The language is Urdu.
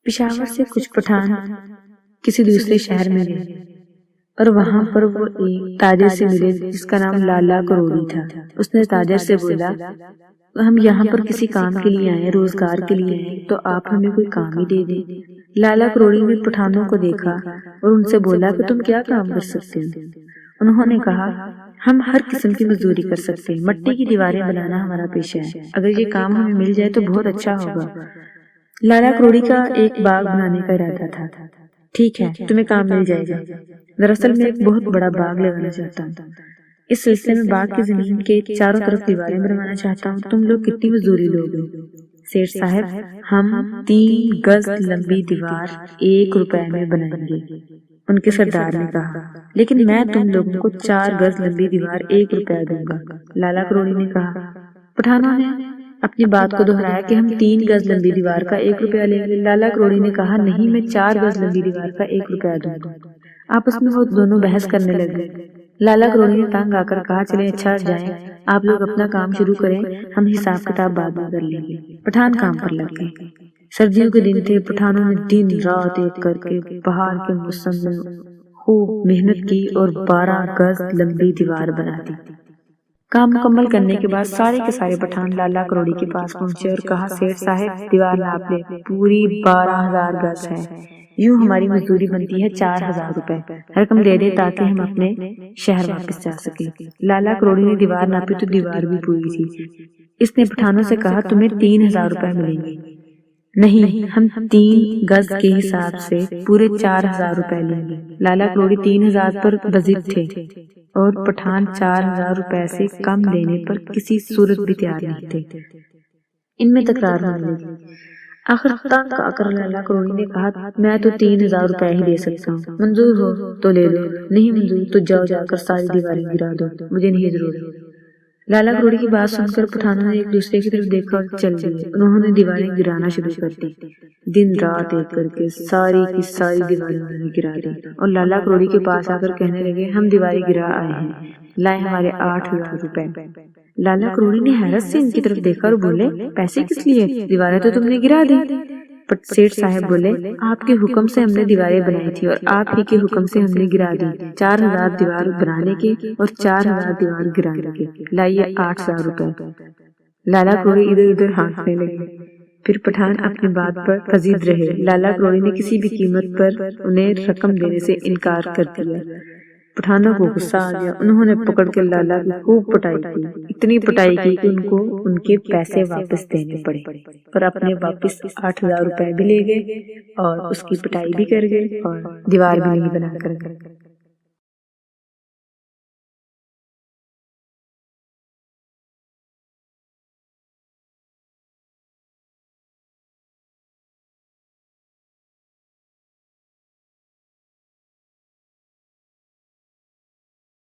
پشاور سے کچھ پٹھان کسی دوسرے شہر میں گئے اور وہاں پر وہ ایک تاجر سے ملے جس کا نام لالا کروڑی تھا۔ اس نے تاجر سے بولا، ہم یہاں پر کسی کام کے لیے آئے، روزگار کے لیے آئے، تو آپ ہمیں کوئی کام ہی دے دیں۔ لالا کروڑی نے پٹھانوں کو دیکھا اور ان سے بولا کہ تم کیا کام کر سکتے ہو؟ انہوں نے کہا، ہم ہر قسم کی مزدوری کر سکتے ہیں، مٹی کی دیواریں بنانا ہمارا پیشہ ہے، اگر یہ کام ہمیں مل جائے تو بہت اچھا ہوگا۔ لالا کروڑی کا ایک باغ بنانے کا ارادہ تھا۔ ٹھیک ہے، تمہیں کام مل جائے گا، دراصل میں ایک بہت بڑا باغ لگانا چاہتا ہوں، اس سلسلے میں باغ کی زمین کے چاروں طرف دیواریں بنوانا چاہتا ہوں، تم لوگ کتنی مزدوری لوگے؟ سیٹھ صاحب، ہم 3 گز لمبی دیوار 1 روپے میں بنائیں گے، ان کے سردار نے کہا، لیکن میں تم لوگوں کو 4 گز لمبی دیوار 1 روپے دوں گا۔ لالا کروڑی نے کہا۔ پٹھانوں نے اپنی بات کو دہرایا کہ ہم 3 گز لمبی دیوار کا 1 روپیہ لیں گے۔ لالا کروڑی نے کہا، نہیں، میں 4 گز لمبی دیوار کا 1 روپیہ دوں گا۔ آپس میں وہ دونوں بحث کرنے لگے۔ لالا کروڑی نے تنگ آ کر کہا، چلیں اچھا جائیں، آپ لوگ اپنا کام شروع کریں، ہم حساب کتاب بعد میں کر لیں گے۔ پٹھان کام پر لگ گئے۔ سردیوں کے دن تھے، پٹھانوں نے دن رات ایک کر کے بہار کے موسم میں خوب محنت کی اور 12 گز لمبی دیوار بنا دی۔ کام مکمل کرنے کے بعد سارے کے سارے پٹھان لالا کروڑی کے پاس پہنچے اور کہا، سیٹھ صاحب، دیوار ناپ لے، پوری 12,000 گز ہے، یوں ہماری مزدوری بنتی ہے 4,000 روپے، رقم دے دے تاکہ ہم اپنے شہر واپس جا سکیں۔ لالا کروڑی نے دیوار ناپی تو دیوار بھی پوری تھی۔ اس نے پٹھانوں سے کہا، تمہیں 3,000 روپے ملیں گے۔ نہیں، ہم 3 گز کے حساب سے پورے 4,000 روپے لیں گے۔ لالا کروڑی 3,000 پر بضد تھے اور پٹھان 4,000 روپے سے کم دینے پر کسی صورت بھی تیار نہیں تھے۔ ان میں تکرار ہونے لگی۔ آخر تنگ آ کر لالا کروڑی نے کہا، میں تو 3,000 روپے ہی دے سکتا ہوں، منظور ہو تو لے لو، نہیں منظور تو جاؤ جا کر ساری دیواریں گرا دو، مجھے نہیں ضرورت۔ لالا کروڑی کی بات سن کر پٹھانوں نے ایک دوسرے کی طرف دیکھا اور چل دیے۔ انہوں نے دیواریں گرانا شروع کر دی۔ دن رات ایک کر کے ساری کی ساری دیواریں انہوں نے گرا دی اور لالا کروڑی کے پاس آ کر کہنے لگے، ہم دیواریں گرا آئے ہیں، لائے ہمارے 8,000 روپے۔ لالا کروڑی نے حیرت سے ان کی طرف دیکھا اور بولے، پیسے کس لیے؟ دیواریں تو تم نے گرا دی۔ سیٹھ صاحب بولے، آپ کے حکم سے ہم نے دیواریں بنائی تھی اور آپ ہی کے حکم سے ہم نے گرا دی، 4,000 دیوار بنانے کے اور 4,000 دیوار گرانے کے، لائیے 8,000 روپے۔ لالا کروڑی ادھر ادھر ہانکنے لگے۔ پھر پٹھان اپنی بات پر فضید رہے۔ لالا کروڑی نے کسی بھی قیمت پر انہیں رقم دینے سے انکار کر دیا۔ پٹھانوں کو غصہ آ گیا، انہوں نے پکڑ کے لالا کی خوب پٹائی کی، اتنی پٹائی کی کہ ان کو ان کے پیسے واپس دینے پڑے اور اپنے واپس 8,000 روپے بھی لے گئے اور اس کی پٹائی بھی کر گئے اور دیوار بھی نہیں بنا کر گئے۔